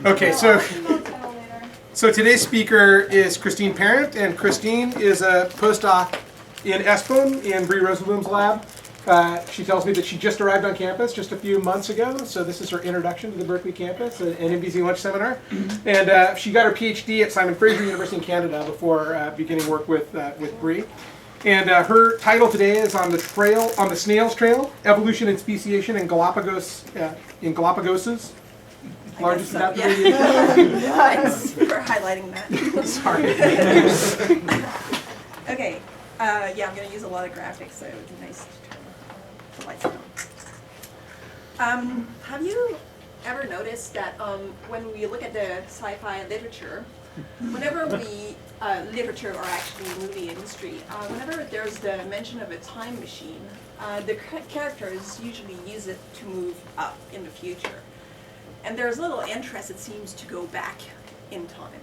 Okay, so today's speaker is Christine Parent, and Christine is a postdoc in ESPON in Brie Rosenblum's lab. She tells me that she just arrived on campus just a few months ago, so this is her introduction to the Berkeley campus, an NBC lunch seminar. And she got her PhD at Simon Fraser University in Canada before beginning work with Brie. And her title today is on the snail's trail, evolution and speciation in Galapagos's largest adaptive radiation. Thanks for highlighting that. Sorry. Okay, yeah, I'm going to use a lot of graphics, so it would be nice to turn the lights on. Have you ever noticed that when we look at the sci-fi literature, whenever we, literature or actually movie industry, whenever there's the mention of a time machine, the characters usually use it to move up in the future. And there's little interest, it seems, to go back in time.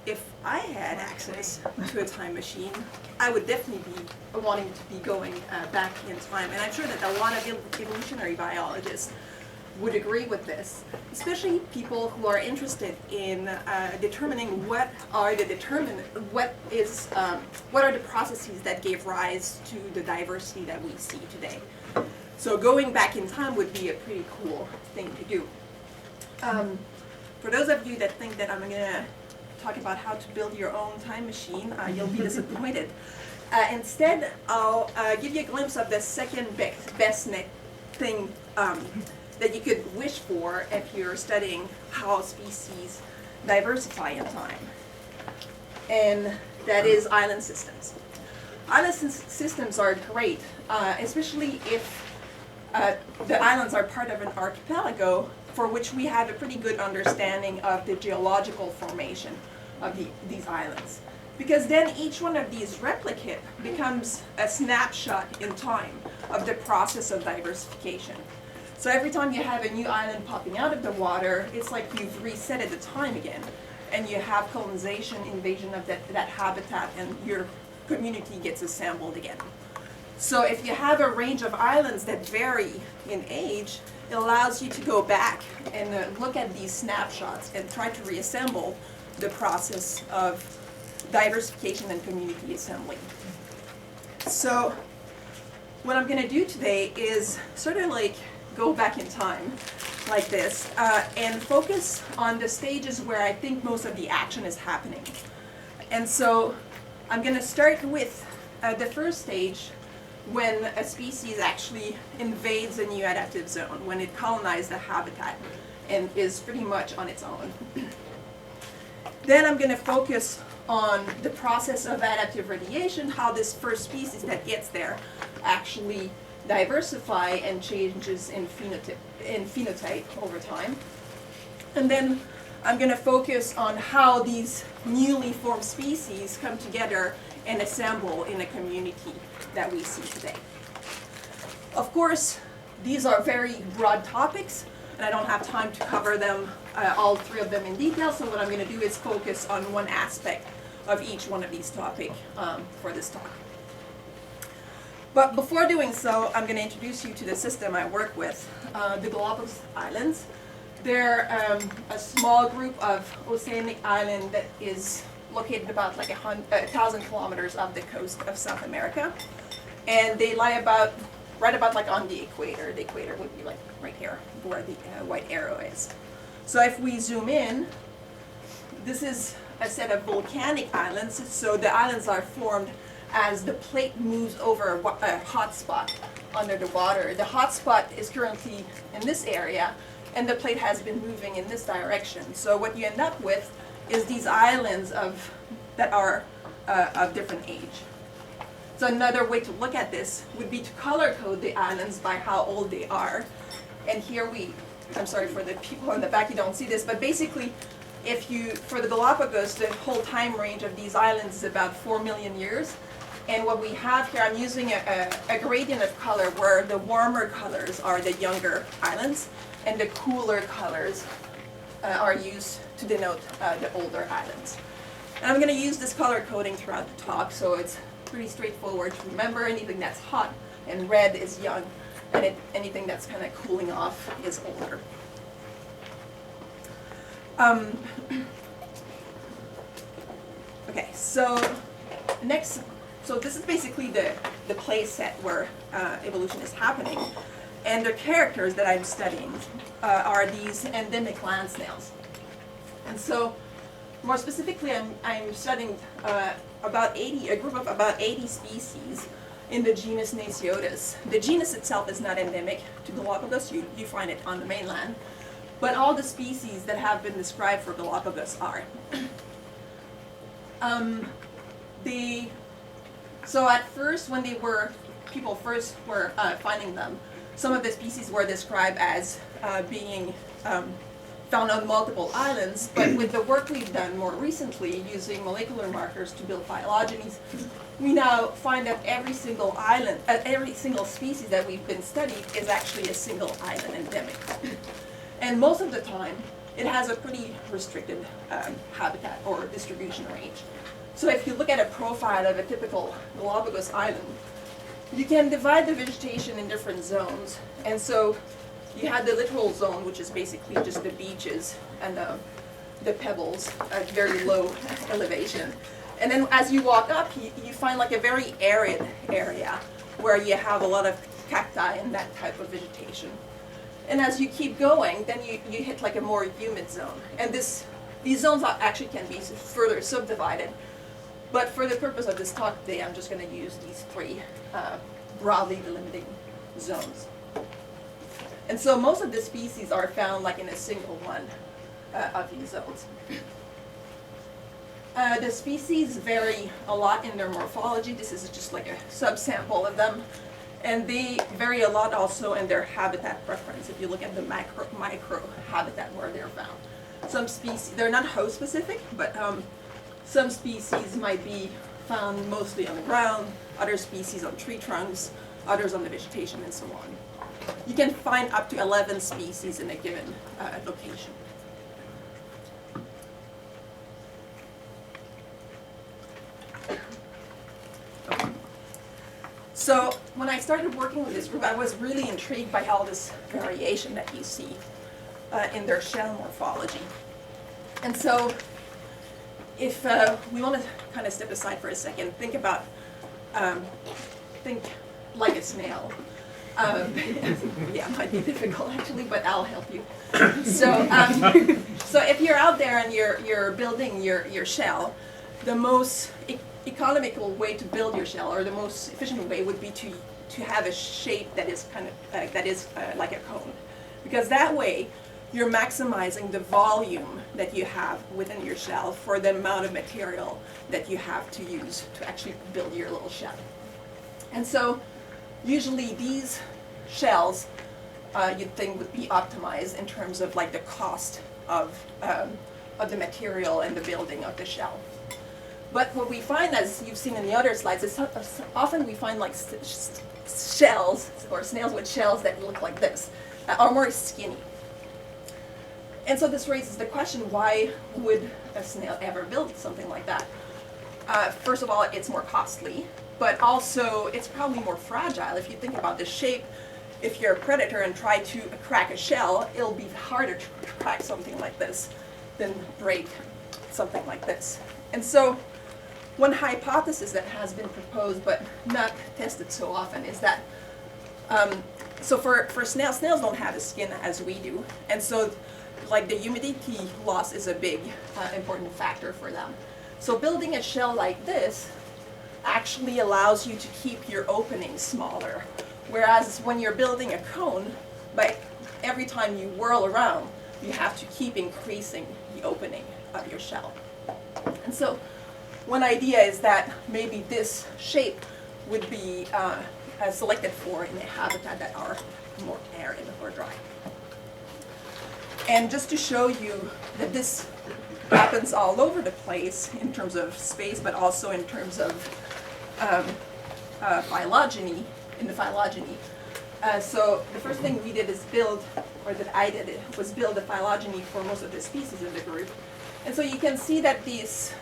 If I had access to a time machine, I would definitely be wanting to be going back in time. And I'm sure that a lot of evolutionary biologists would agree with this, especially people who are interested in determining what are the processes that gave rise to the diversity that we see today. So going back in time would be a pretty cool thing to do. For those of you that think that I'm going to talk about how to build your own time machine, you'll be disappointed. Instead, I'll give you a glimpse of the second best thing that you could wish for if you're studying how species diversify in time. And that is island systems. Island systems are great, especially if the islands are part of an archipelago for which we have a pretty good understanding of the geological formation of these islands. Because then each one of these replicate becomes a snapshot in time of the process of diversification. So every time you have a new island popping out of the water, it's like you've resetted the time again. And you have colonization, invasion of that habitat, and your community gets assembled again. So if you have a range of islands that vary in age, it allows you to go back and look at these snapshots and try to reassemble the process of diversification and community assembly. So what I'm going to do today is sort of like go back in time like this and focus on the stages where I think most of the action is happening. And so I'm going to start with the first stage, when a species actually invades a new adaptive zone, when it colonizes the habitat and is pretty much on its own. Then I'm going to focus on the process of adaptive radiation, how this first species that gets there actually diversify and changes in phenotype over time. And then I'm going to focus on how these newly formed species come together and assemble in a community that we see today. Of course, these are very broad topics, and I don't have time to cover them, all three of them in detail, so what I'm going to do is focus on one aspect of each one of these topics for this talk. But before doing so, I'm going to introduce you to the system I work with, the Galapagos Islands. They're a small group of oceanic island that is located about like 1,000 kilometers off the coast of South America. And they lie right about like on the equator. The equator would be like right here where the white arrow is. So if we zoom in, this is a set of volcanic islands. So the islands are formed as the plate moves over a hot spot under the water. The hot spot is currently in this area, and the plate has been moving in this direction. So what you end up with is these islands that are of different age. So another way to look at this would be to color code the islands by how old they are. And here I'm sorry for the people in the back, you don't see this, but basically for the Galapagos, the whole time range of these islands is about 4 million years. And what we have here, I'm using a gradient of color where the warmer colors are the younger islands, and the cooler colors are used to denote the older islands. And I'm going to use this color coding throughout the talk, so it's pretty straightforward to remember. Anything that's hot and red is young, and anything that's kind of cooling off is older. Okay, so next, so this is basically the play set where evolution is happening. And the characters that I'm studying are these endemic land snails. And so, more specifically, I'm studying a group of about 80 species in the genus Naciotis. The genus itself is not endemic to Galapagos. You find it on the mainland. But all the species that have been described for Galapagos are. So at first, when people first were finding them, some of the species were described as being found on multiple islands, but with the work we've done more recently using molecular markers to build phylogenies, we now find that every single island, every single species that we've been studied is actually a single island endemic. And most of the time, it has a pretty restricted habitat or distribution range. So if you look at a profile of a typical Galapagos island, you can divide the vegetation in different zones. And so you have the littoral zone, which is basically just the beaches and the pebbles at very low elevation. And then as you walk up, you find like a very arid area where you have a lot of cacti and that type of vegetation. And as you keep going, then you hit like a more humid zone. And these zones actually can be further subdivided. But for the purpose of this talk today, I'm just going to use these three broadly delimiting zones. And so most of the species are found like in a single one of these zones. The species vary a lot in their morphology. This is just like a subsample of them. And they vary a lot also in their habitat preference, if you look at the micro habitat where they're found. Some species, they're not host specific, but some species might be found mostly on the ground, other species on tree trunks, others on the vegetation, and so on. You can find up to 11 species in a given location. Okay. So when I started working with this group, I was really intrigued by all this variation that you see in their shell morphology. And so if we want to kind of step aside for a second, think like a snail. Yeah, it might be difficult actually, but I'll help you. So, so if you're out there and you're building your shell, the most economical way to build your shell, or the most efficient way, would be to have a shape that is kind of like a cone, because that way you're maximizing the volume that you have within your shell for the amount of material that you have to use to actually build your little shell. And so usually these shells you'd think would be optimized in terms of like the cost of the material and the building of the shell. But what we find, as you've seen in the other slides, is often we find like shells or snails with shells that look like this, are more skinny. And so this raises the question, why would a snail ever build something like that? First of all, it's more costly, but also it's probably more fragile. If you think about the shape, if you're a predator and try to crack a shell, it'll be harder to crack something like this than break something like this. And so one hypothesis that has been proposed but not tested so often is that, so for snails don't have a skin as we do, and so like the humidity loss is a big important factor for them. So building a shell like this actually allows you to keep your opening smaller, whereas when you're building a cone, by every time you whirl around, you have to keep increasing the opening of your shell. And so one idea is that maybe this shape would be selected for in a habitat that are more arid or dry. And just to show you that this happens all over the place in terms of space, but also in terms of phylogeny, in the phylogeny. So the first thing we did is build, or that I did, was build a phylogeny for most of the species in the group. And so you can see that this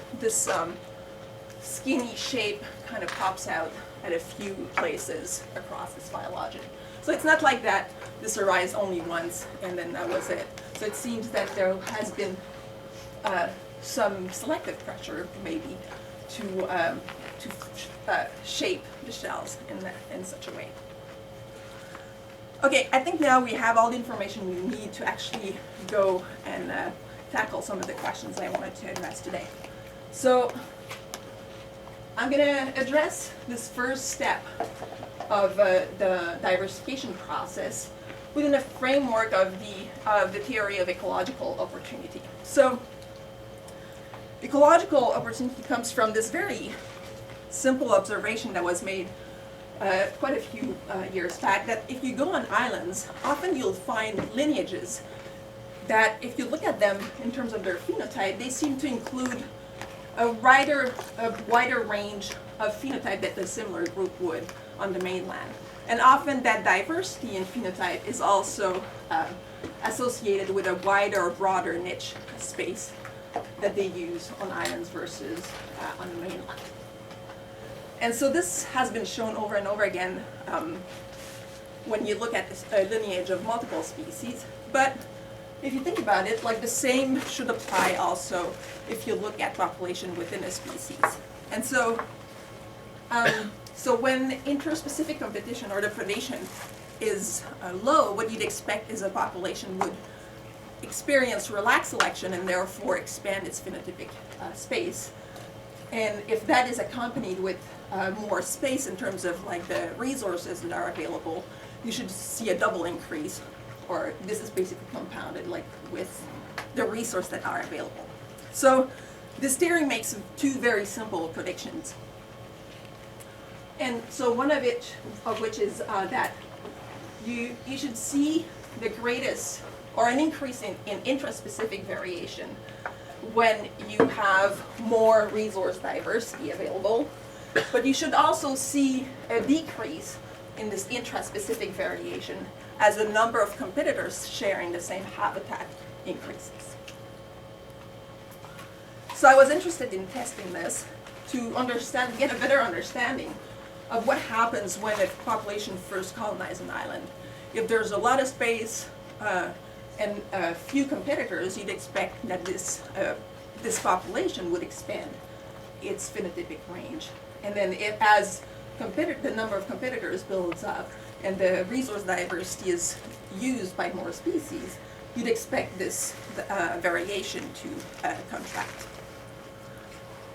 skinny shape kind of pops out at a few places across this phylogeny. So it's not like that this arose only once and then that was it. So it seems that there has been some selective pressure maybe to shape the shells in such a way. Okay, I think now we have all the information we need to actually go and tackle some of the questions I wanted to address today. So I'm going to address this first step of the diversification process within a framework of the theory of ecological opportunity. So ecological opportunity comes from this very simple observation that was made quite a few years back, that if you go on islands, often you'll find lineages that, if you look at them in terms of their phenotype, they seem to include a wider range of phenotype that a similar group would on the mainland. And often that diversity in phenotype is also associated with a wider or broader niche space that they use on islands versus on the mainland. And so this has been shown over and over again when you look at this lineage of multiple species. But if you think about it, like, the same should apply also if you look at population within a species. And so, so when interspecific competition or the predation is low, what you'd expect is a population would experience relaxed selection and therefore expand its phenotypic space. And if that is accompanied with more space in terms of like the resources that are available, you should see a double increase, or this is basically compounded like with the resources that are available. So this theory makes two very simple predictions. And so one of which is that you should see the greatest, or an increase in intraspecific variation when you have more resource diversity available, but you should also see a decrease in this intraspecific variation as the number of competitors sharing the same habitat increases. So I was interested in testing this to get a better understanding of what happens when a population first colonizes an island. If there's a lot of space and a few competitors, you'd expect that this population would expand its phenotypic range. And then as the number of competitors builds up and the resource diversity is used by more species, you'd expect this variation to contract.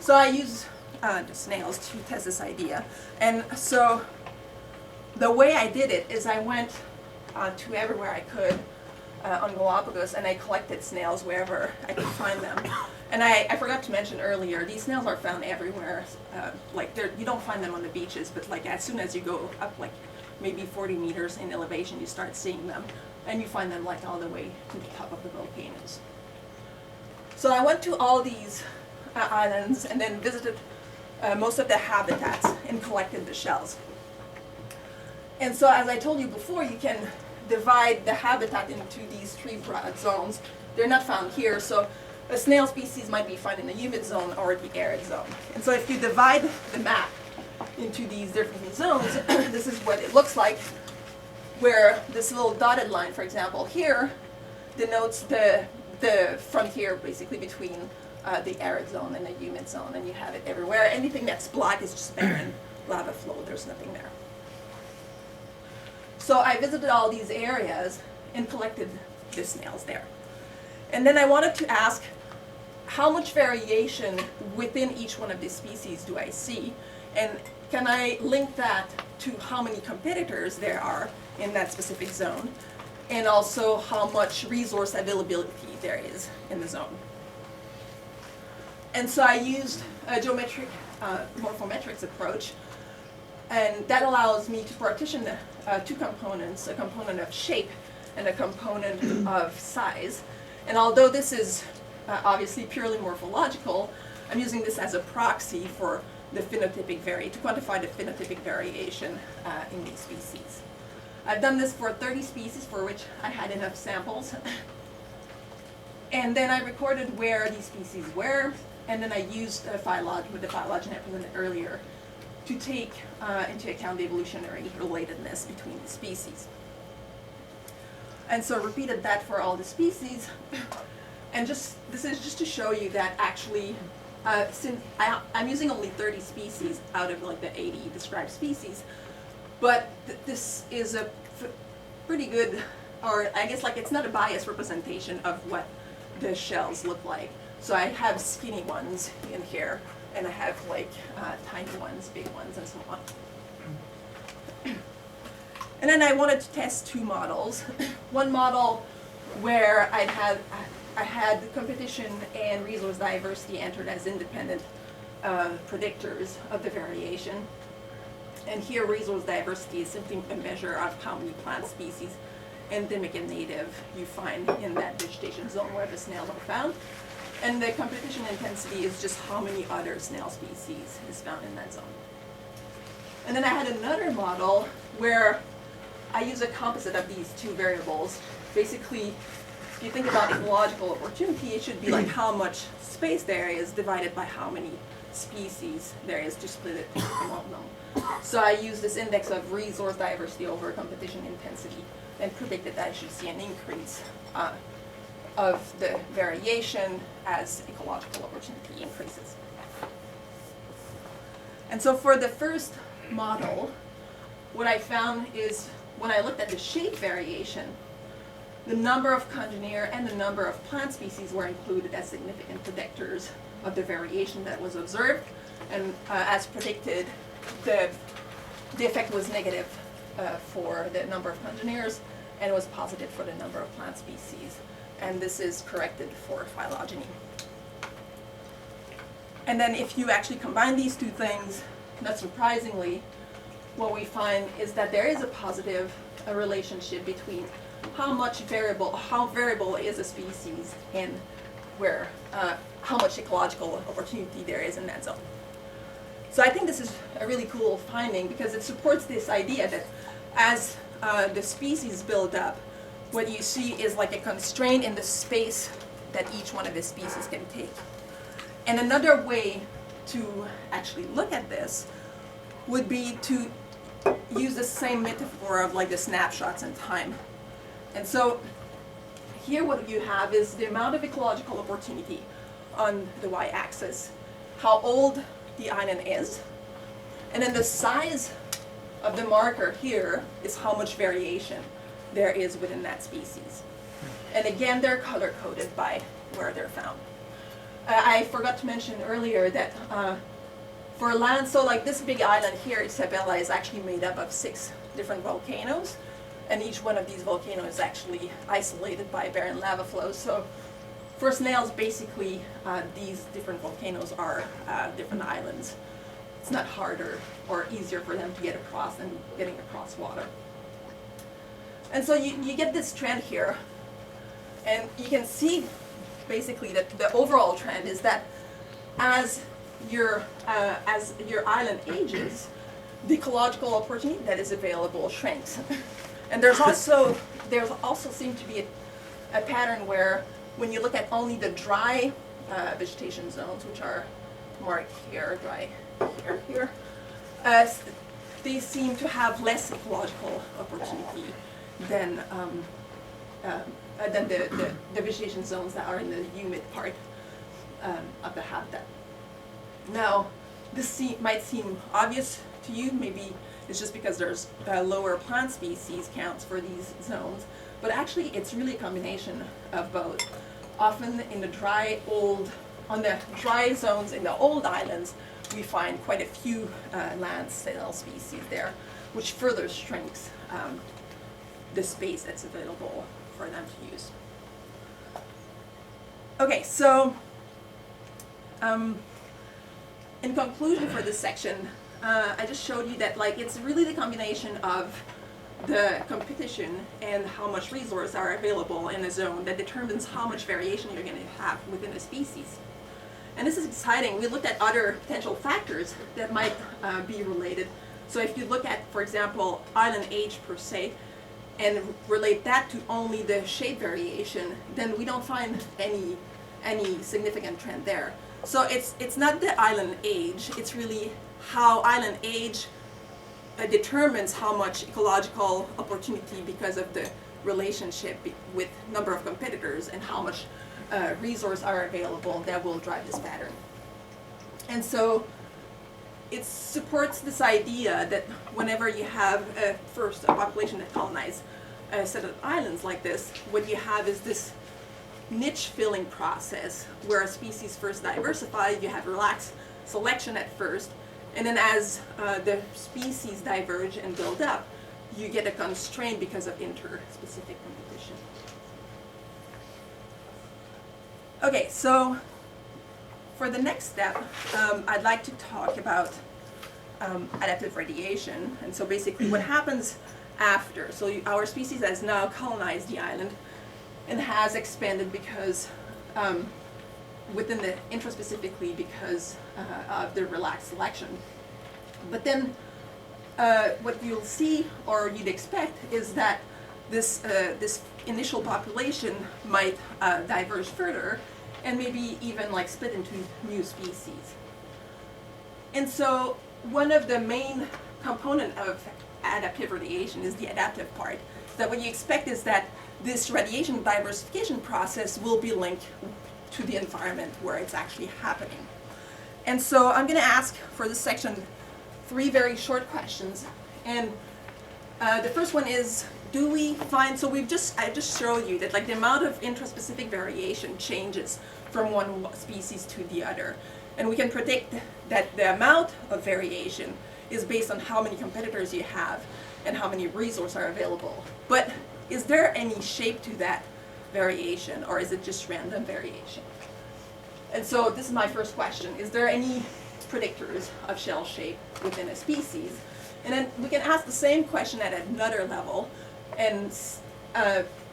So I use the snails to test this idea. And so the way I did it is I went to everywhere I could on Galapagos, and I collected snails wherever I could find them. And I forgot to mention earlier, these snails are found everywhere. You don't find them on the beaches, but like as soon as you go up like maybe 40 meters in elevation, you start seeing them. And you find them like all the way to the top of the volcanoes. So I went to all these islands and then visited most of the habitats and collected the shells. And so as I told you before, you can divide the habitat into these three broad zones. They're not found here, so a snail species might be found in the humid zone or the arid zone. And so if you divide the map into these different zones, this is what it looks like, where this little dotted line, for example, here, denotes the frontier basically between the arid zone and the humid zone, and you have it everywhere. Anything that's black is just barren lava flow, there's nothing there. So I visited all these areas and collected the snails there. And then I wanted to ask, how much variation within each one of these species do I see? And can I link that to how many competitors there are in that specific zone? And also how much resource availability there is in the zone. And so I used a geometric morphometrics approach. And that allows me to partition two components, a component of shape and a component of size. And although this is obviously purely morphological, I'm using this as a proxy for the phenotypic to quantify the phenotypic variation in these species. I've done this for 30 species for which I had enough samples. And then I recorded where these species were, and then I used the phylogeny I presented earlier to take into account the evolutionary relatedness between the species. And so repeated that for all the species. And this is just to show you that actually, since I'm using only 30 species out of like the 80 described species, but this is a pretty good, or I guess like it's not a biased representation of what the shells look like. So I have skinny ones in here, and I have like tiny ones, big ones, and so on. And then I wanted to test two models. One model where I had competition and resource diversity entered as independent predictors of the variation. And here resource diversity is simply a measure of how many plant species, endemic and native, you find in that vegetation zone where the snails are found. And the competition intensity is just how many other snail species is found in that zone. And then I had another model where I use a composite of these two variables. Basically, if you think about ecological opportunity, it should be like how much space there is divided by how many species there is to split it among them. So I use this index of resource diversity over competition intensity and predicted that I should see an increase of the variation as ecological opportunity increases. And so for the first model, what I found is when I looked at the shape variation, the number of congener and the number of plant species were included as significant predictors of the variation that was observed. And as predicted, the effect was negative for the number of congeners, and it was positive for the number of plant species. And this is corrected for phylogeny. And then if you actually combine these two things, not surprisingly, what we find is that there is a positive relationship between how variable is a species and how much ecological opportunity there is in that zone. So I think this is a really cool finding because it supports this idea that as the species build up, what you see is like a constraint in the space that each one of the species can take. And another way to actually look at this would be to use the same metaphor of like the snapshots in time. And so here what you have is the amount of ecological opportunity on the y-axis, how old the island is, and then the size of the marker here is how much variation there is within that species. And again, they're color-coded by where they're found. I forgot to mention earlier that for land, so like this big island here, Isabella, is actually made up of 6 different volcanoes, and each one of these volcanoes is actually isolated by barren lava flows. So for snails, basically, these different volcanoes are different islands. It's not harder or easier for them to get across than getting across water. And so you get this trend here, and you can see basically that the overall trend is that as your island ages, the ecological opportunity that is available shrinks. And there's also seemed to be a pattern where when you look at only the dry vegetation zones, which are marked here, dry here, they seem to have less ecological opportunity than the vegetation zones that are in the humid part of the habitat. Now, this might seem obvious to you. Maybe it's just because there's lower plant species counts for these zones, but actually it's really a combination of both. Often in the on the dry zones in the old islands, we find quite a few land snail species there, which further shrinks the space that's available for them to use. Okay, so in conclusion for this section, I just showed you that like it's really the combination of the competition and how much resources are available in a zone that determines how much variation you're going to have within a species. And this is exciting. We looked at other potential factors that might be related. So if you look at, for example, island age per se, and relate that to only the shape variation, then we don't find any significant trend there. So it's not the island age, it's really how island age determines how much ecological opportunity because of the relationship with number of competitors and how much resources are available that will drive this pattern. And so it supports this idea that whenever you have a population that colonizes a set of islands like this, what you have is this niche filling process where a species first diversify, you have relaxed selection at first, and then as the species diverge and build up, you get a constraint because of interspecific competition. Okay, so for the next step, I'd like to talk about adaptive radiation. And so basically what happens after. So our species has now colonized the island and has expanded because, within the intraspecifically because of the relaxed selection. But then what you'll see or you'd expect is that this initial population might diverge further and maybe even like split into new species. And so one of the main component of adaptive radiation is the adaptive part. That what you expect is that this radiation diversification process will be linked to the environment where it's actually happening. And so I'm going to ask for this section 3 very short questions. And the first one is, do we find, so I just showed you that like the amount of intraspecific variation changes from one species to the other. And we can predict that the amount of variation is based on how many competitors you have and how many resources are available. But is there any shape to that variation, or is it just random variation? And so this is my first question. Is there any predictors of shell shape within a species? And then we can ask the same question at another level and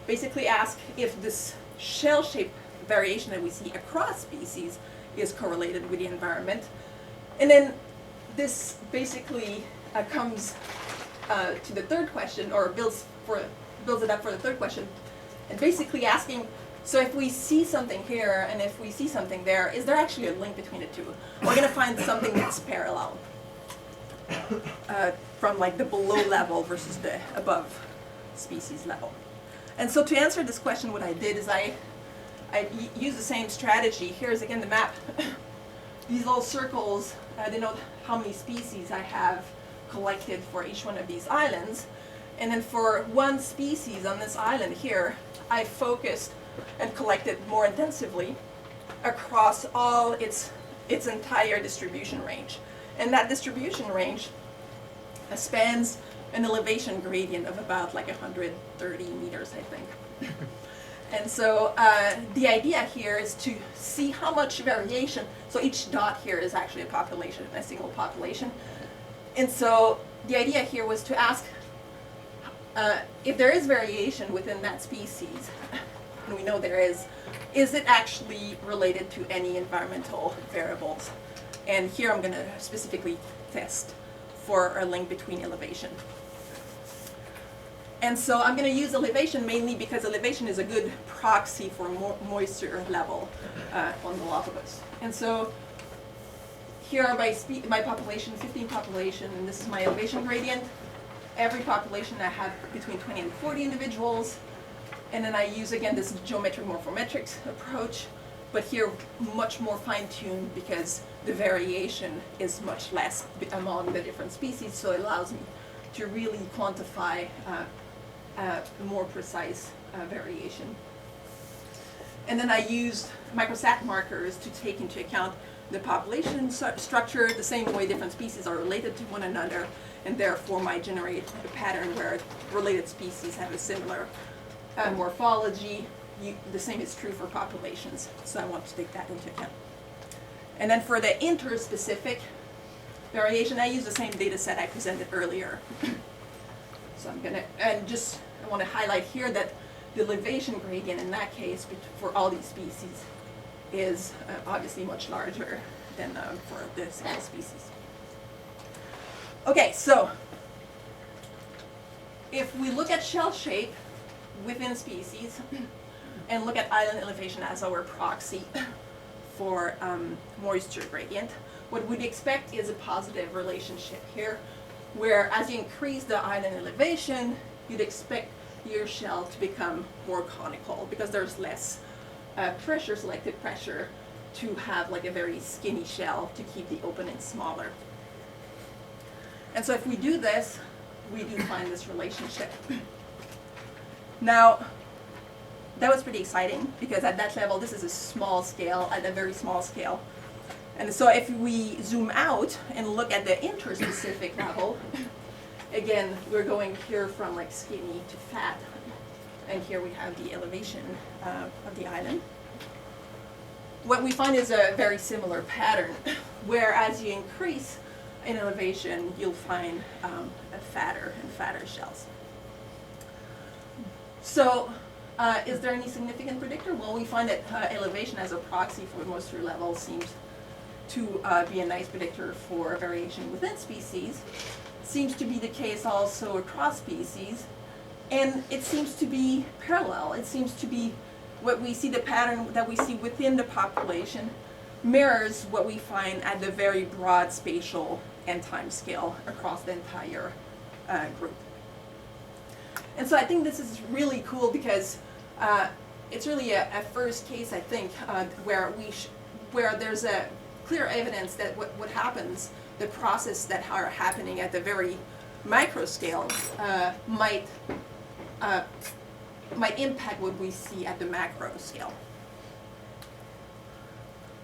basically ask if this shell shape variation that we see across species is correlated with the environment. And then this basically comes to the third question, or builds it up for the third question, and basically asking, so if we see something here and if we see something there, is there actually a link between the two? We're going to find something that's parallel from like the below level versus the above species level. And so to answer this question, what I did is I used the same strategy. Here's again the map. These little circles denote how many species I have collected for each one of these islands. And then for one species on this island here, I focused and collected more intensively across all its entire distribution range. And that distribution range spans an elevation gradient of about like 130 meters, I think. And so the idea here is to see how much variation, so each dot here is actually a population, a single population. And so the idea here was to ask if there is variation within that species, and we know there is it actually related to any environmental variables? And here I'm going to specifically test for a link between elevation. And so I'm going to use elevation mainly because elevation is a good proxy for moisture level on the Galapagos. And so here are my population, 15 population, and this is my elevation gradient. Every population I have between 20 and 40 individuals. And then I use, again, this geometric morphometrics approach, but here much more fine-tuned because the variation is much less among the different species, so it allows me to really quantify more precise variation. And then I used microsat markers to take into account the population structure, the same way different species are related to one another, and therefore might generate a pattern where related species have a similar morphology. The same is true for populations, so I want to take that into account. And then for the interspecific variation, I use the same data set I presented earlier. So I want to highlight here that the elevation gradient in that case for all these species is obviously much larger than for the single species. Okay, so if we look at shell shape within species and look at island elevation as our proxy for moisture gradient, what we'd expect is a positive relationship here, where as you increase the island elevation, you'd expect your shell to become more conical because there's less pressure, selective pressure, to have like a very skinny shell to keep the opening smaller. And so if we do this, we do find this relationship. Now, that was pretty exciting because at that level, this is a small scale, at a very small scale. And so if we zoom out and look at the interspecific level, again, we're going here from like skinny to fat. And here we have the elevation of the island. What we find is a very similar pattern, where as you increase in elevation, you'll find fatter and fatter shells. So, is there any significant predictor? Well, we find that elevation as a proxy for moisture level seems to be a nice predictor for variation within species. Seems to be the case also across species. And it seems to be parallel. It seems to be what we see, the pattern that we see within the population mirrors what we find at the very broad spatial and time scale across the entire group. And so I think this is really cool because it's really a first case, I think, where there's a clear evidence that what happens, the process that are happening at the very micro scale might impact what we see at the macro scale.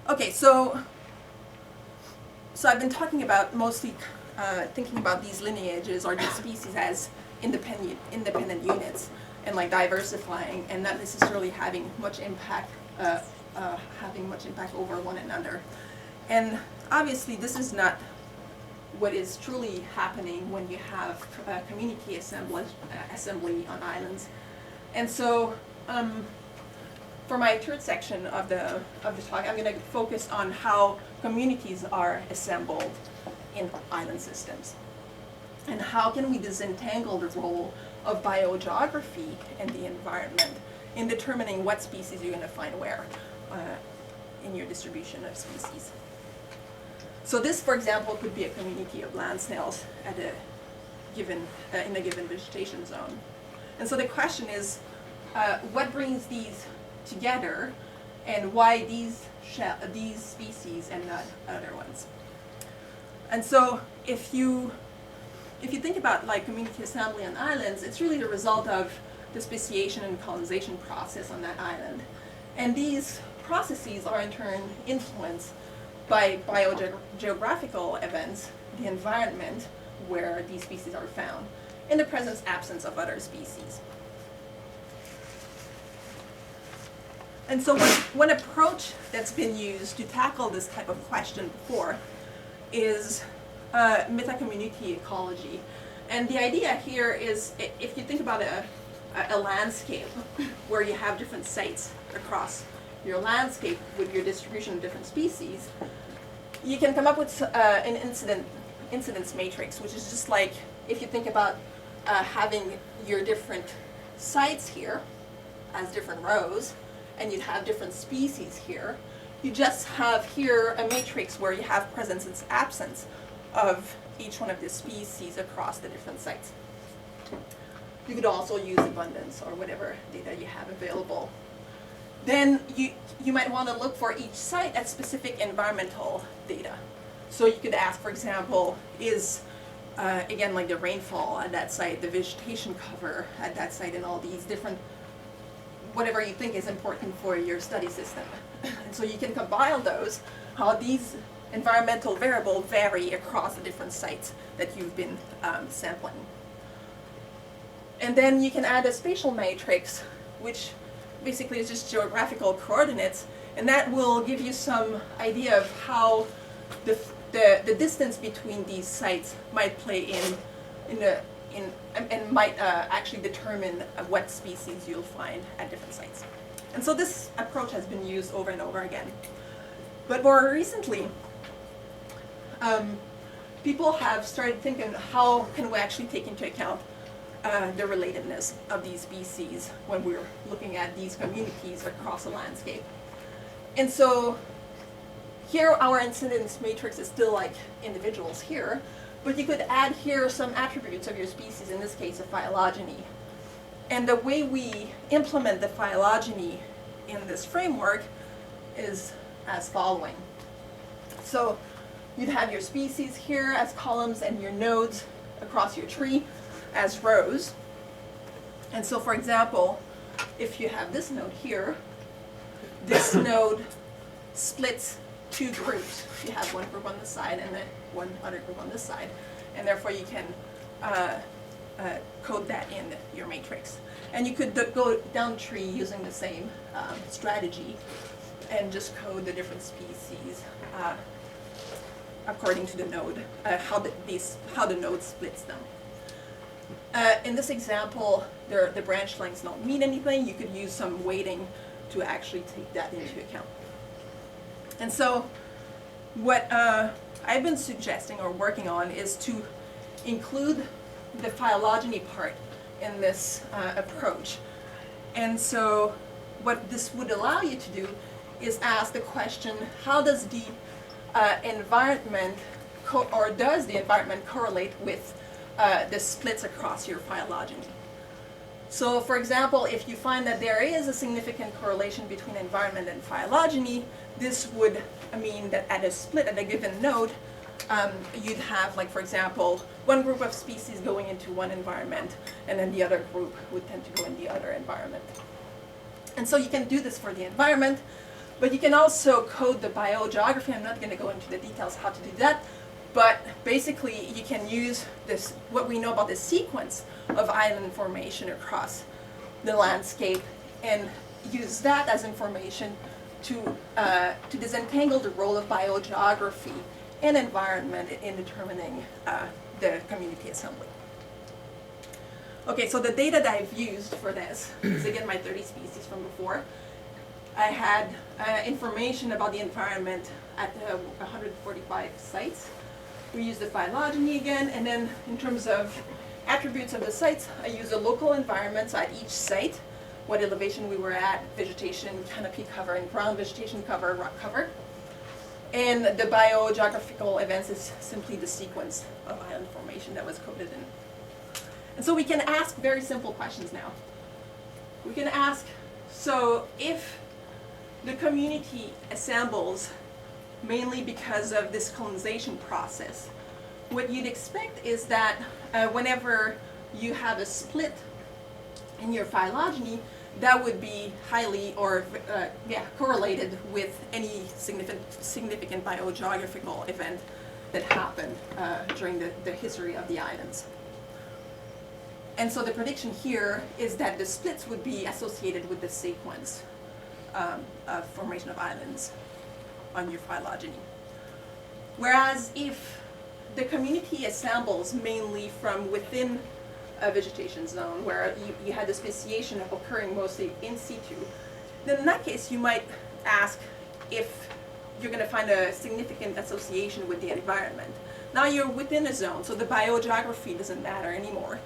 Okay, so I've been talking about mostly thinking about these lineages or these species as independent units and like diversifying and not necessarily having much impact over one another. And obviously this is not what is truly happening when you have community assembly on islands. And so for my third section of the talk, I'm going to focus on how communities are assembled in island systems. And how can we disentangle the role of biogeography and the environment in determining what species you're going to find where in your distribution of species. So this, for example, could be a community of land snails at a given, in a given vegetation zone. And so the question is, what brings these together, and why these species and not other ones? And so if you think about like community assembly on islands, it's really the result of the speciation and colonization process on that island. And these processes are in turn influenced by biogeographical events, the environment where these species are found, in the presence absence of other species. And so one approach that's been used to tackle this type of question before is meta-community ecology. And the idea here is, if you think about a landscape where you have different sites across your landscape with your distribution of different species, you can come up with an incidence matrix, which is just like if you think about having your different sites here as different rows, and you'd have different species here. You just have here a matrix where you have presence and absence of each one of the species across the different sites. You could also use abundance or whatever data you have available. Then you might want to look for each site at specific environmental data. So you could ask, for example, is, again, like the rainfall at that site, the vegetation cover at that site, and all these different, whatever you think is important for your study system. And so you can compile those, how these environmental variables vary across the different sites that you've been sampling. And then you can add a spatial matrix, which basically is just geographical coordinates, and that will give you some idea of how the distance between these sites might play and might actually determine what species you'll find at different sites. And so this approach has been used over and over again. But more recently, people have started thinking, how can we actually take into account the relatedness of these species when we're looking at these communities across a landscape? And so here our incidence matrix is still like individuals here, but you could add here some attributes of your species, in this case a phylogeny. And the way we implement the phylogeny in this framework is as following. So you'd have your species here as columns and your nodes across your tree as rows. And so, for example, if you have this node here, this node splits two groups. You have one group on this side and then one other group on this side. And therefore you can code that in your matrix. And you could go down the tree using the same strategy and just code the different species according to the node, how the node splits them. In this example, the branch lengths don't mean anything. You could use some weighting to actually take that into account. And so what I've been suggesting or working on is to include the phylogeny part in this approach. And so what this would allow you to do is ask the question, how does the environment, does the environment correlate with the splits across your phylogeny? So for example, if you find that there is a significant correlation between environment and phylogeny, this would mean that at a split, at a given node, you'd have, like for example, one group of species going into one environment, and then the other group would tend to go in the other environment. And so you can do this for the environment, but you can also code the biogeography. I'm not going to go into the details how to do that, but basically you can use this, what we know about the sequence of island formation across the landscape, and use that as information to disentangle the role of biogeography and environment in determining the community assembly. Okay, so the data that I've used for this is again my 30 species from before. I had information about the environment at 145 sites. We used the phylogeny again, and then in terms of attributes of the sites, I used the local environments at each site, what elevation we were at, vegetation, canopy cover, and ground vegetation cover, rock cover. And the biogeographical events is simply the sequence of island formation that was coded in. And so we can ask very simple questions now. We can ask, so if the community assembles mainly because of this colonization process, what you'd expect is that whenever you have a split in your phylogeny, that would be highly or correlated with any significant biogeographical event that happened during the history of the islands. And so the prediction here is that the splits would be associated with the sequence of formation of islands on your phylogeny. Whereas if the community assembles mainly from within a vegetation zone where you had the speciation occurring mostly in situ, then in that case you might ask if you're going to find a significant association with the environment. Now you're within a zone, so the biogeography doesn't matter anymore.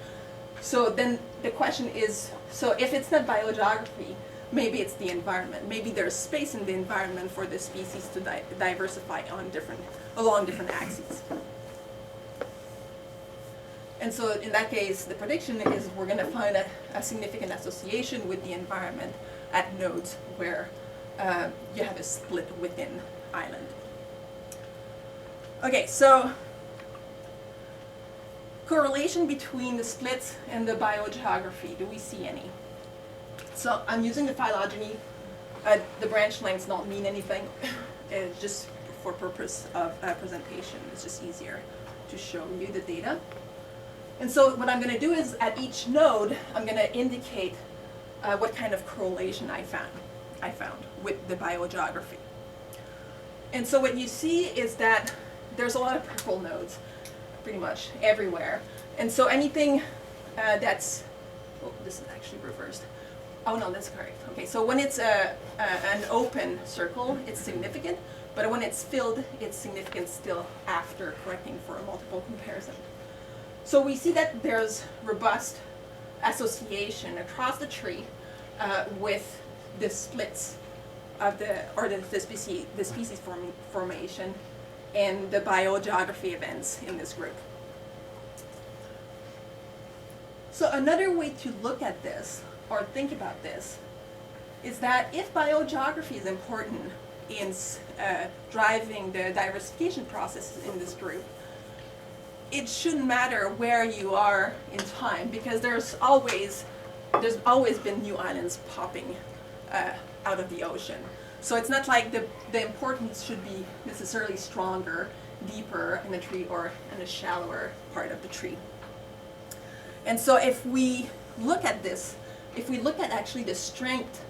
So then the question is, so if it's not biogeography, maybe it's the environment. Maybe there's space in the environment for the species to diversify along different axes. And so in that case, the prediction is we're going to find a significant association with the environment at nodes where you have a split within island. Okay, so correlation between the splits and the biogeography, do we see any? So I'm using the phylogeny. The branch lengths don't mean anything. It's just for purpose of presentation. It's just easier to show you the data. And so what I'm going to do is at each node, I'm going to indicate what kind of correlation I found with the biogeography. And so what you see is that there's a lot of purple nodes pretty much everywhere. And so anything that's, oh, this is actually reversed. Oh no, that's correct. Okay, so when it's an open circle, it's significant, but when it's filled, it's significant still after correcting for a multiple comparison. So we see that there's robust association across the tree with the splits of the species formation and the biogeography events in this group. So another way to look at this or think about this is that if biogeography is important in driving the diversification process in this group, it shouldn't matter where you are in time, because there's always been new islands popping out of the ocean. So it's not like the importance should be necessarily stronger, deeper in the tree or in a shallower part of the tree. And so if we look at this, if we look at actually the strength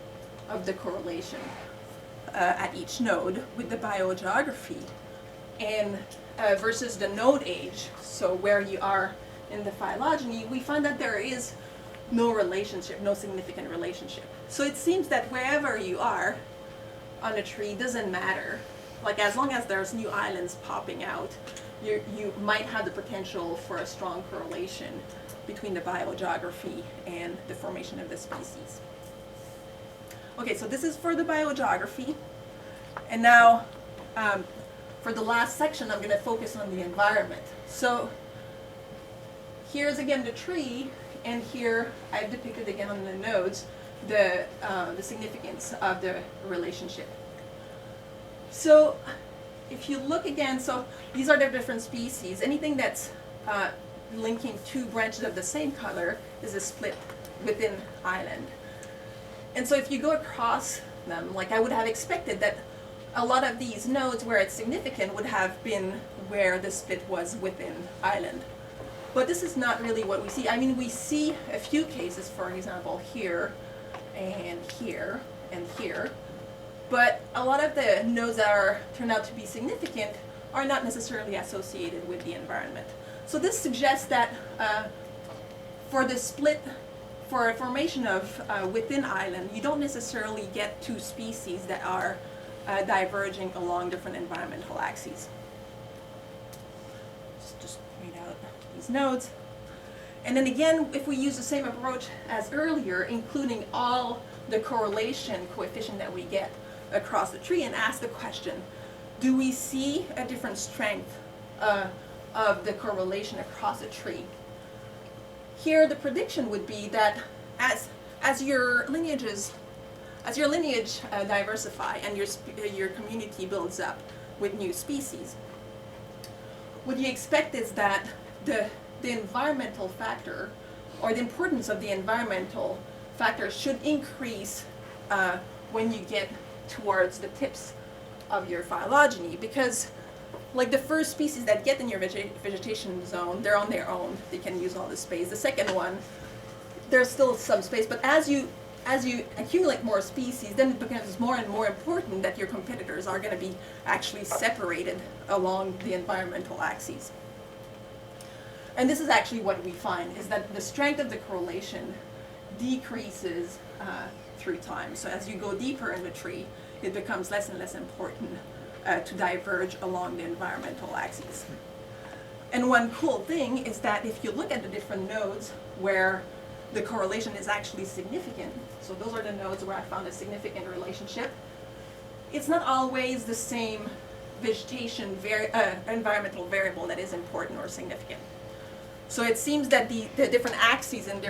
of the correlation at each node with the biogeography and versus the node age, so where you are in the phylogeny, we find that there is no relationship, no significant relationship. So it seems that wherever you are on a tree doesn't matter. Like, as long as there's new islands popping out, you might have the potential for a strong correlation between the biogeography and the formation of the species. Okay, so this is for the biogeography. And now, for the last section, I'm going to focus on the environment. So here's again the tree, and here I've depicted again on the nodes the significance of the relationship. So if you look again, so these are the different species. Anything that's linking two branches of the same color is a split within island. And so if you go across them, like I would have expected that a lot of these nodes where it's significant would have been where the split was within island. But this is not really what we see. I mean, we see a few cases, for example, here and here and here. But a lot of the nodes that turn out to be significant are not necessarily associated with the environment. So this suggests that for the split, for a formation of within island, you don't necessarily get two species that are diverging along different environmental axes. Just read out these nodes. And then again, if we use the same approach as earlier, including all the correlation coefficient that we get across the tree, and ask the question, do we see a different strength of the correlation across a tree? Here the prediction would be that as your lineage diversify and your community builds up with new species, what you expect is that the environmental factor, or the importance of the environmental factor, should increase when you get towards the tips of your phylogeny, because like the first species that get in your vegetation zone, they're on their own, they can use all the space. The second one, there's still some space, but as you accumulate more species, then it becomes more and more important that your competitors are going to be actually separated along the environmental axes. And this is actually what we find, is that the strength of the correlation decreases through time. So as you go deeper in the tree, it becomes less and less important to diverge along the environmental axes. And one cool thing is that if you look at the different nodes where the correlation is actually significant, so those are the nodes where I found a significant relationship, it's not always the same vegetation environmental variable that is important or significant. So it seems that the different axes and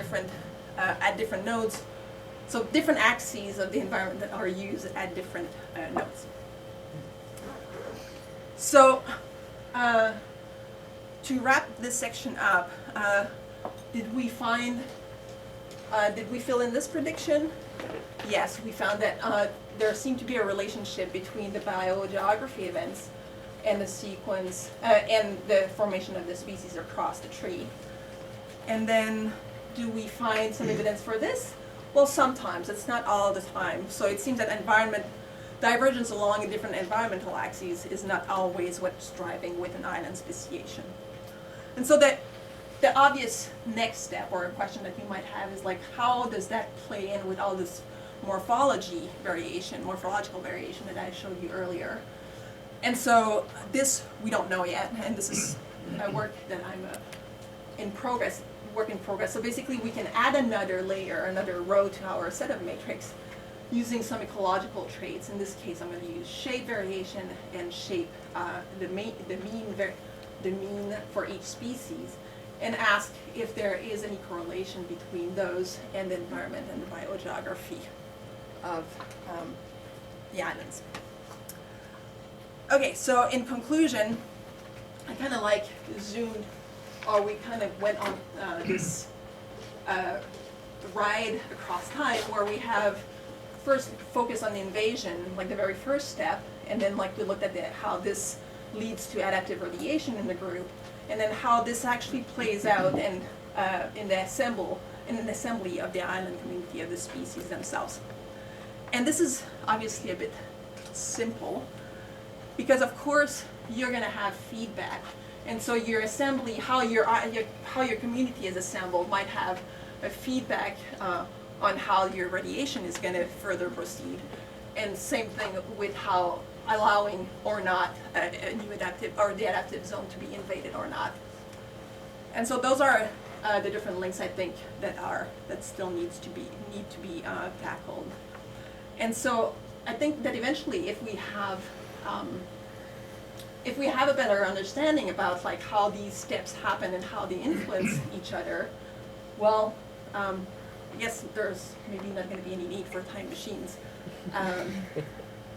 at different nodes, so different axes of the environment that are used at different nodes. So to wrap this section up, did we fill in this prediction? Yes, we found that there seemed to be a relationship between the biogeography events and the sequence and the formation of the species across the tree. And then, do we find some evidence for this? Well, sometimes. It's not all the time. So it seems that divergence along a different environmental axes is not always what's driving with an island speciation. And so the obvious next step, or a question that you might have, is like, how does that play in with all this morphological variation that I showed you earlier? And so this we don't know yet, and this is a work that I'm work in progress. So basically we can add another layer, another row to our set of matrix using some ecological traits. In this case, I'm going to use shape variation and shape the mean for each species, and ask if there is any correlation between those and the environment and the biogeography. of the islands. Okay, so in conclusion, I kind of like zoomed, or we kind of went on this ride across time where we have first focus on the invasion, like the very first step, and then like we looked at how this leads to adaptive radiation in the group, and then how this actually plays out in the assembly of the island community of the species themselves. And this is obviously a bit simple, because of course you're going to have feedback, and so your assembly, how your community is assembled, might have a feedback on how your radiation is going to further proceed, and same thing with how allowing or not a new adaptive or the adaptive zone to be invaded or not. And so those are the different links I think that still need to be tackled. And so I think that eventually, if we have a better understanding about like how these steps happen and how they influence each other, well, I guess there's maybe not going to be any need for time machines.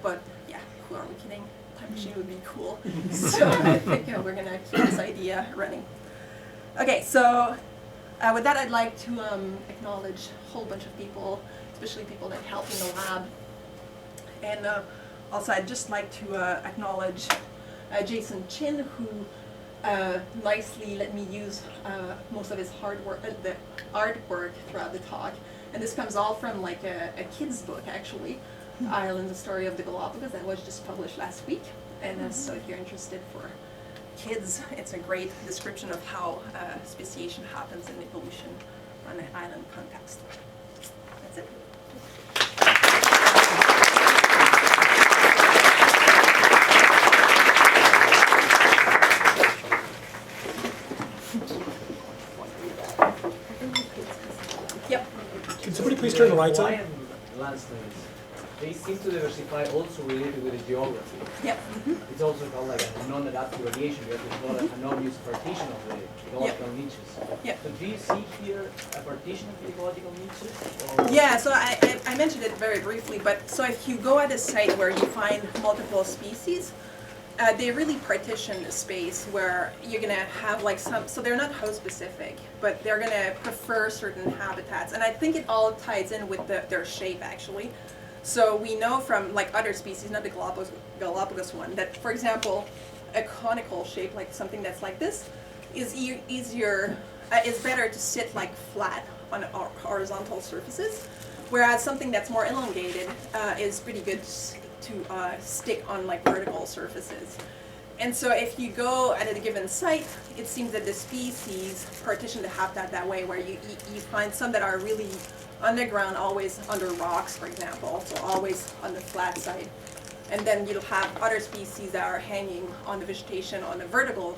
But yeah, who are we kidding? Time machine would be cool. So I think we're going to keep this idea running. Okay, so with that, I'd like to acknowledge a whole bunch of people, especially people that help in the lab. And also, I'd just like to acknowledge Jason Chin, who nicely let me use most of his the artwork throughout the talk. And this comes all from like a kid's book, actually, Islands, the Story of the Galapagos, that was just published last week. And so if you're interested for kids, it's a great description of how speciation happens in evolution on an island context. That's it. Yep. Can somebody please turn the lights on? Hawaiian landscapes, they seem to diversify also related with the geography. Yep. It's also called like a non-adaptive radiation. We have to call it a non-use partition of the ecological niches. Yep. So do you see here a partition of the ecological niches? Or Yeah, so I mentioned it very briefly, but so if you go at a site where you find multiple species, they really partition the space where you're going to have like so they're not host specific, but they're going to prefer certain habitats. And I think it all ties in with their shape actually. So we know from like other species, not the Galapagos one, that for example, a conical shape, like something that's like this, is easier, is better to sit like flat on horizontal surfaces, whereas something that's more elongated is pretty good to stick on like vertical surfaces. And so if you go at a given site, it seems that the species partition the habitat that way, where you find some that are really underground, always under rocks, for example, so always on the flat side. And then you'll have other species that are hanging on the vegetation, on the vertical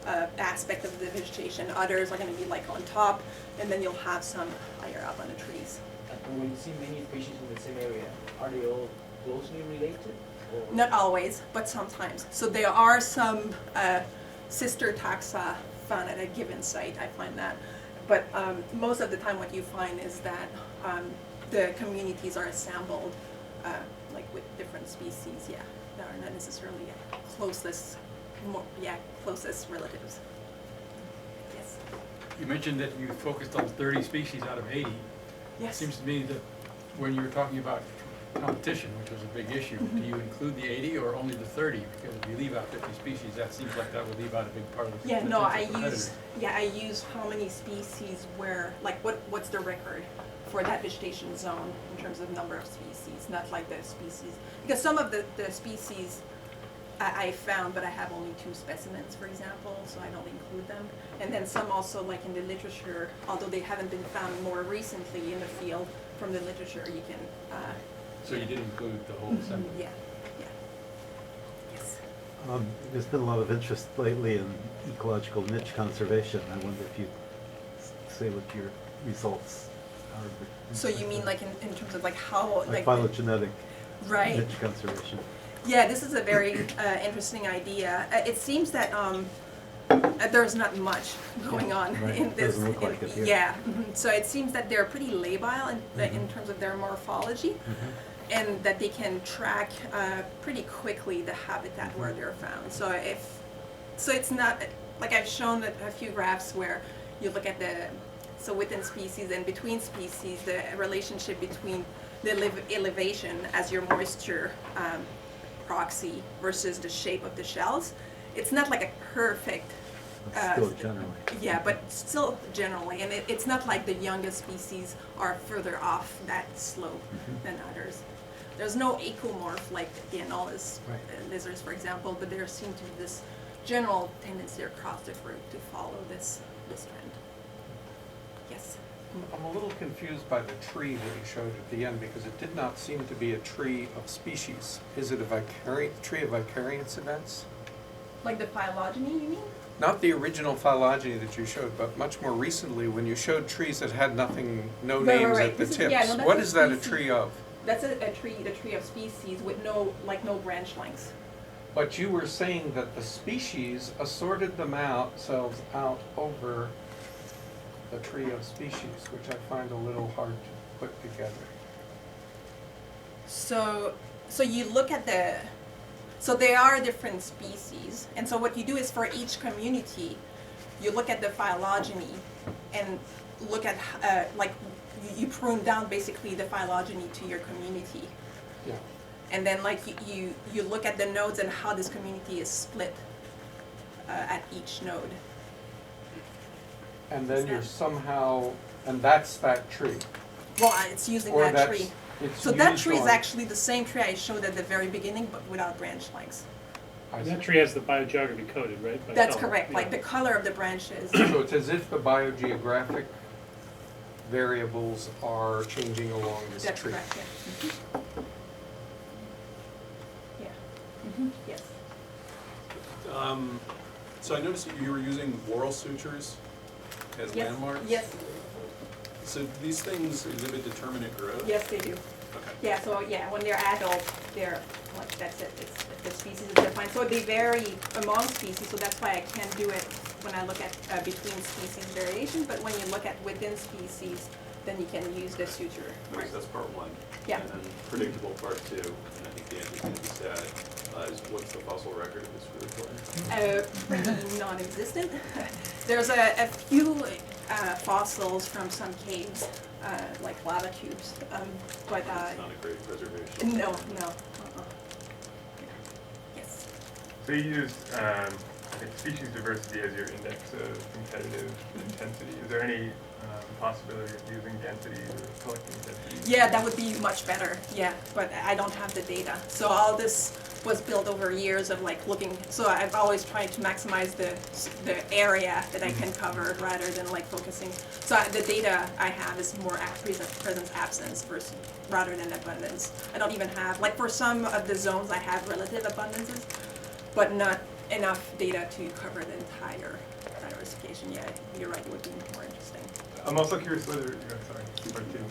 aspect of the vegetation. Others are going to be like on top, and then you'll have some higher up on the trees. and when you see many species in the same area, are they all closely related? Or? Not always, but sometimes. So there are some sister taxa found at a given site, I find that. But most of the time what you find is that the communities are assembled like with different species, yeah, that are not necessarily closest relatives. Yes. You mentioned that you focused on 30 species out of 80. Yes. It seems to me that when you were talking about competition, which was a big issue, do you include the 80 or only the 30? Because if you leave out 50 species, that seems like that would leave out a big part of the Yeah, no, I competitive. use how many species where, like what's the record for that vegetation zone in terms of number of species, not like the species. Because some of the species I found, but I have only 2 specimens, for example, so I don't include them. And then some also, like in the literature, although they haven't been found more recently in the field, from the literature you can... So you did include the whole assembly? Yeah, yeah. Yes. There's been a lot of interest lately in ecological niche conservation. I wonder if you say what your results are. So you mean like in terms of like how... Like phylogenetic right. niche conservation. Yeah, this is a very interesting idea. It seems that there's not much going on Right. in this. Doesn't look like it here. Yeah, so it seems that they're pretty labile in terms of their morphology. and that they can track pretty quickly the habitat where they're found. So it's not, like I've shown a few graphs where you look at so within species and between species, the relationship between the elevation as your moisture proxy versus the shape of the shells. It's not like a perfect. Still generally. Yeah, but still generally, and it's not like the youngest species are further off that slope than others. There's no ecomorph like the anolis lizards, for example, but there seems to be this general tendency across the group to follow this trend. Yes. I'm a little confused by the tree that you showed at the end because it did not seem to be a tree of species. Is it a tree of vicariance events? Like the phylogeny, you mean? Not the original phylogeny that you showed, but much more recently when you showed trees that had nothing, no Right, names right. at the This is- tips. yeah, no, that's What a is that a species. tree of? That's the tree of species with no branch lengths. But you were saying that the species assorted themselves out over the tree of species, which I find a little hard to put together. So you look at so there are different species, and so what you do is for each community, you look at the phylogeny and look at you prune down basically the phylogeny to your community, Yeah. and then like you look at the nodes and how this community is split at each node. And then you're somehow, and that's that tree. Well, it's using Or that that's- tree. it's So that used tree is on- actually the same tree I showed at the very beginning, but without branch lengths. I And see. that tree has the biogeography coded, right? by That's color. correct, like Yeah. the color of the branches. So it's as if the biogeographic variables are changing along this That's tree. correct, yeah. Yeah. Yes. So I noticed that you were using whorl sutures as Yes. landmarks? Yes, So these things exhibit determinate growth? yes, they do. Okay. Yeah, so yeah, when they're adults, they're, like, that's it, it's, the species is defined. So they vary among species, so that's why I can't do it when I look at between species variation, but when you look at within species, then you can use the suture. Okay, so that's part one. Yeah. And then predictable part two, and I think the answer's gonna be sad, is what's the fossil record of this group? Pretty non-existent. There's a few fossils from some caves, like lava tubes, but It's not a great preservation. no. Yes. So you use, I think, species diversity as your index of competitive intensity. Is there any possibility of using density or collecting density? Yeah, that would be much better. Yeah, but I don't have the data. So all this was built over years of like looking. So I've always tried to maximize the area that I can cover rather than like focusing. So the data I have is more presence absence versus rather than abundance. I don't even have, like for some of the zones I have relative abundances, but not enough data to cover the entire diversification. Yeah, you're right, it would be more interesting. I'm also curious whether, part two,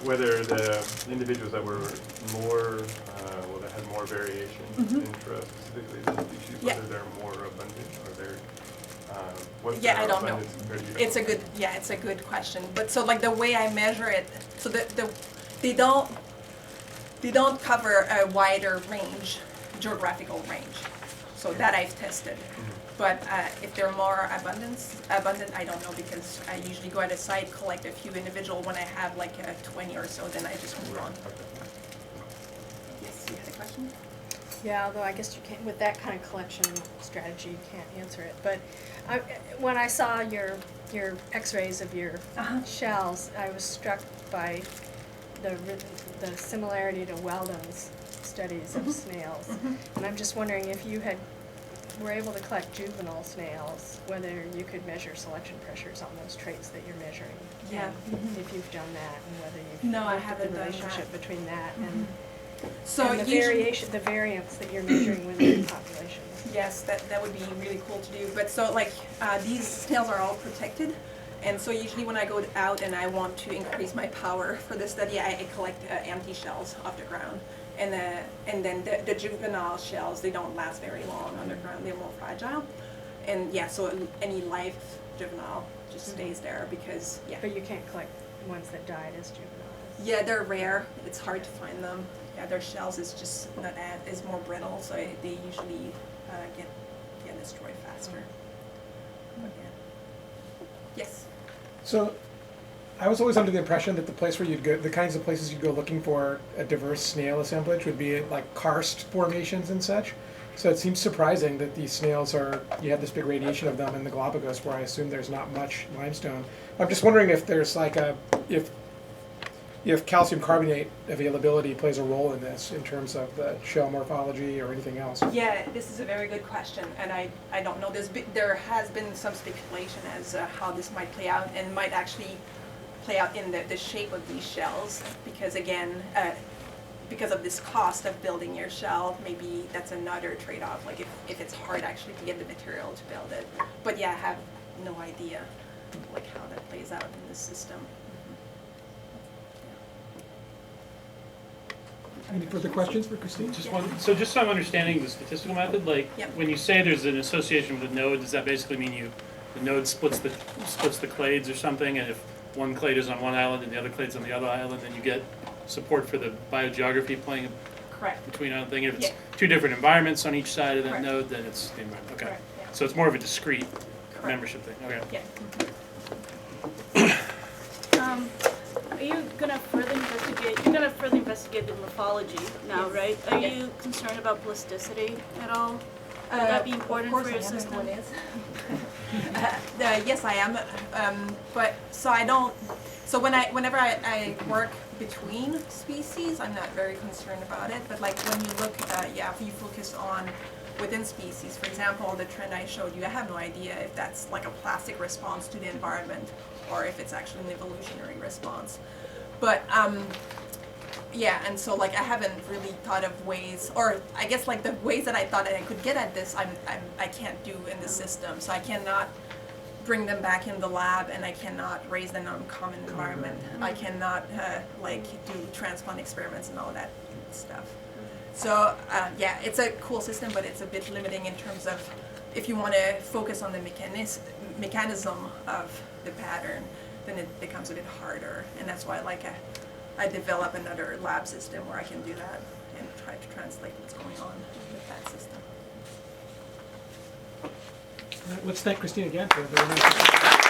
whether the individuals that were more, that had more variation intra-specifically the species, Yeah. whether they're more abundant or they're, what's Yeah, their I don't know. abundance compared to It's a good question. But so like the way I measure it, so they don't cover a wider geographical range. So that I've tested. But if they're more abundant, I don't know, because I usually go at a site, collect a few individual. When I have like 20 or so, then I just move on. Yes, you had a question? Yeah, although I guess you can't, with that kind of collection strategy, you can't answer it. But when I saw your x-rays of your shells, I was struck by the similarity to Weldon's studies of snails. And I'm just wondering if you were able to collect juvenile snails, whether you could measure selection pressures on those traits that you're measuring. Yeah. And if you've done that, and whether you've No, I looked at haven't the done relationship that. between that and So and the usually, the variance that you're measuring within populations. yes, that would be really cool to do. But so like these snails are all protected. And so usually when I go out and I want to increase my power for the study, I collect empty shells off the ground. And then the juvenile shells, they don't last very long on the ground, they're more fragile. And yeah, so any live juvenile just stays there because, yeah. But you can't collect ones that died as juveniles. Yeah, they're rare. It's hard to find them. Yeah, their shells is just not is more brittle, so they usually get destroyed faster. But yeah. Yes. So, I was always under the impression that the place where you'd go, the kinds of places you'd go looking for a diverse snail assemblage would be like karst formations and such. So it seems surprising that these snails you have this big radiation of them in the Galapagos, where I assume there's not much limestone. I'm just wondering if there's like if calcium carbonate availability plays a role in this in terms of the shell morphology or anything else. Yeah, this is a very good question, and I don't know. There has been some speculation as how this might play out, and might actually play out in the shape of these shells, because again, because of this cost of building your shell, maybe that's another trade-off, like if it's hard actually to get the material to build it. But yeah, I have no idea like how that plays out in this system. Any further questions for Christine? Just one, so just so I'm understanding the statistical method, like, Yep. when you say there's an association with a node, does that basically mean the node splits the clades or something, and if one clade is on one island and the other clade's on the other island, then you get support for the biogeography playing Correct. between other thing? If it's Yeah. two different environments on each side of that Correct. node, then it's the environment, okay. Correct, yeah. So it's more of a discrete Correct. membership thing, okay. Yeah. Are you gonna further investigate? You're gonna further investigate the morphology now, Yes. right? Are Yes. you concerned about plasticity at all? Would that be important for your system? Of course I am. Yes, I am. But so I don't. So whenever I work between species, I'm not very concerned about it. But like when you look, if you focus on within species, for example, the trend I showed you, I have no idea if that's like a plastic response to the environment or if it's actually an evolutionary response. But yeah, and so like I haven't really thought of ways, or I guess like the ways that I thought that I could get at this, I can't do in the system. So I cannot bring them back in the lab, and I cannot raise them on common environment. I cannot like do transplant experiments and all that stuff. So yeah, it's a cool system, but it's a bit limiting in terms of if you want to focus on the mechanism of the pattern, then it becomes a bit harder, and that's why like I develop another lab system where I can do that and try to translate what's going on with that system. Let's thank Christine again for a very nice.